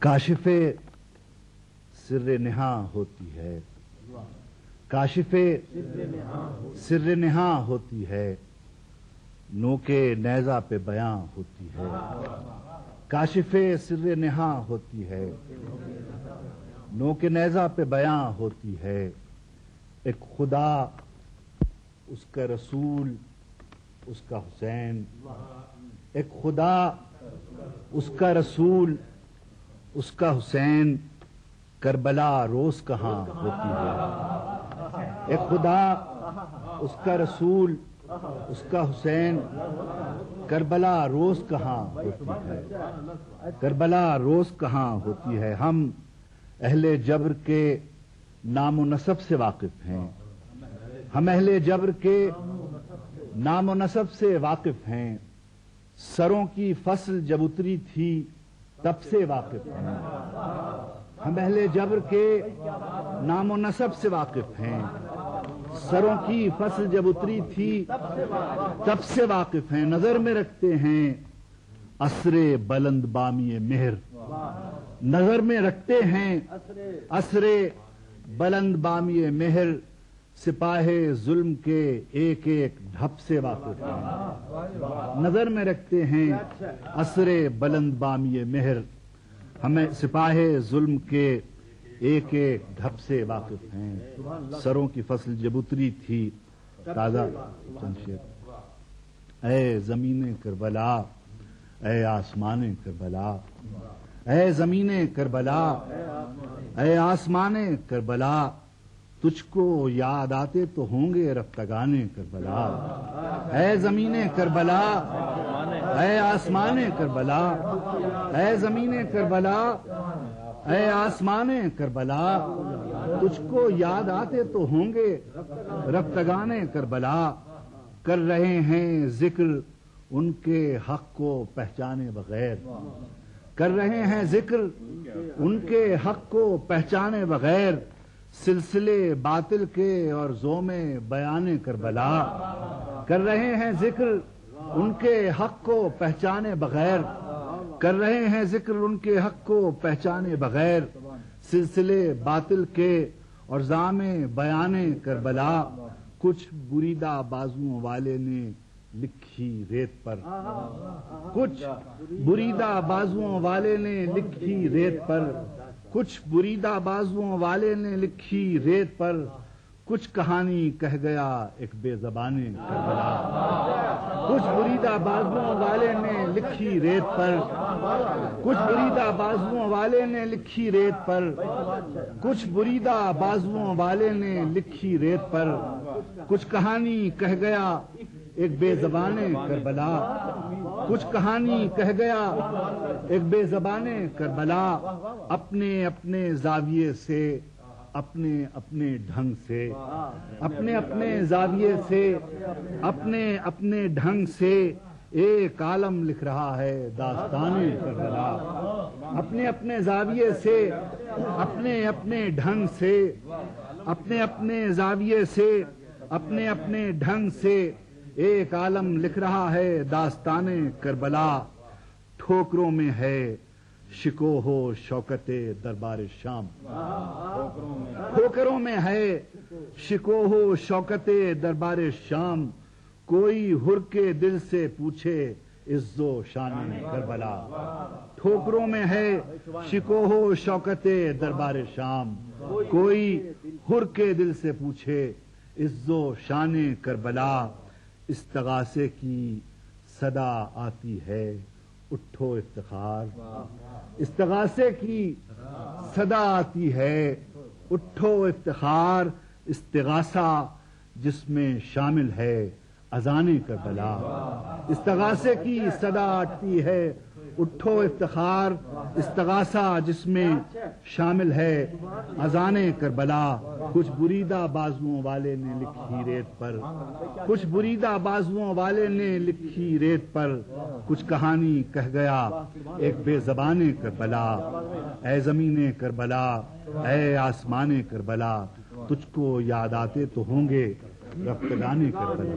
काशिफे सिर्र निहा होती है, काशिफे सिर्र निहा होती है, नोके नेज़ा पे बयां होती है। काशिफे सिर्र निहा होती है, नोके नेज़ा पे बयां होती है। एक खुदा, उसका रसूल, उसका हुसैन। एक खुदा, उसका रसूल, उसका हुसैन, करबला रोज कहाँ होती है। एक खुदा, उसका रसूल, उसका हुसैन, करबला रोज कहाँ होती है। करबला रोज कहाँ होती है। हम अहले जब्र के नामो नसब से वाकिफ हैं, हम अहले जब्र के नामो नसब से वाकिफ हैं। सरों की फसल जब उतरी थी तब से वाकिफ हैं। हम अहले जब्र के नामो नसब से वाकिफ हैं। सरों की फसल जब उतरी थी तब से वाकिफ हैं। नजर में रखते हैं असरे बुलंद बामी मेहर, नजर में रखते हैं असरे बुलंद बामी मेहर। सिपाहे जुल्म के एक एक ढप से वाकिफ हैं। नजर में रखते हैं असरे बुलंद बामी मेहर, हमें सिपाहे जुल्म के एक एक ढप से वाकिफ हैं। सरों की फसल जब उतरी थी ताजा शमशेर। ऐ जमीने करबला, ऐ आसमाने करबला, ऐ जमीने करबला, ऐ आसमाने करबला, तुझको याद आते तो होंगे रफ्तगाने करबला। ऐ जमीने करबला, ऐ आसमाने करबला, ऐ जमीने करबला, ऐ आसमाने करबला, तुझको याद आते तो होंगे रफ्तगाने करबला। कर रहे हैं जिक्र उनके हक को पहचाने बगैर, कर रहे हैं जिक्र उनके हक को पहचाने बगैर। सिलसिले बातिल के और ज़ोमे बयाने करबला। कर रहे हैं जिक्र उनके हक को पहचाने बगैर, कर रहे हैं जिक्र उनके हक को पहचाने बगैर। सिलसिले बातिल के और ज़ामे बयाने करबला। कुछ बुरीदा बाजुओं वाले ने लिखी रेत पर, कुछ बुरीदा बाजुओं वाले ने लिखी रेत पर, कुछ बुरीदा बाजुओं वाले ने लिखी रेत पर। कुछ कहानी कह गया एक बेज़बाने करबला। कुछ बुरीदा बाजुओं वाले ने लिखी रेत पर, कुछ बुरीदा बाजुओं वाले ने लिखी रेत पर, कुछ बुरीदा बाजुओं वाले ने लिखी रेत पर। कुछ कहानी कह गया एक बेज़बाने करबला, कुछ कहानी कह गया एक बेज़बाने करबला। अपने अपने जाविये से, अपने अपने ढंग से, अपने अपने जाविये से, अपने अपने ढंग से एक आलम लिख रहा है दास्ताने करबला। अपने अपने जाविये से, अपने अपने ढंग से, अपने अपने जाविये से, अपने अपने ढंग से एक आलम लिख रहा है दास्ताने करबला। ठोकरों में है शिको हो शौकते दरबार शाम, ठोकरों में है शिको हो शौकते दरबार शाम। कोई हुर के दिल से पूछे इज्जो शान करबला। ठोकरों में है शिको हो शौकते दरबार शाम। कोई हुर के दिल से पूछे इज्जो शान करबला। इस्तगासे की सदा आती है उठो इफ्तिखार। इस्तगासे की सदा आती है उठो इफ्तिखार। इस्तिगासा जिसमें शामिल है अज़ाने करबला। इस्तगासे की सदा आती है उठो इफ्तिखार। इस्तगासा जिसमें शामिल है अज़ाने करबला। कुछ बुरीदा बाजुओं वाले ने लिखी रेत पर, कुछ बुरीदा बाजुओं वाले ने लिखी रेत पर। कुछ कहानी कह गया एक बेज़बाने करबला। ऐ ज़मीने करबला, ऐ आसमाने करबला, तुझको याद आते तो होंगे रफ्तगाने करबला।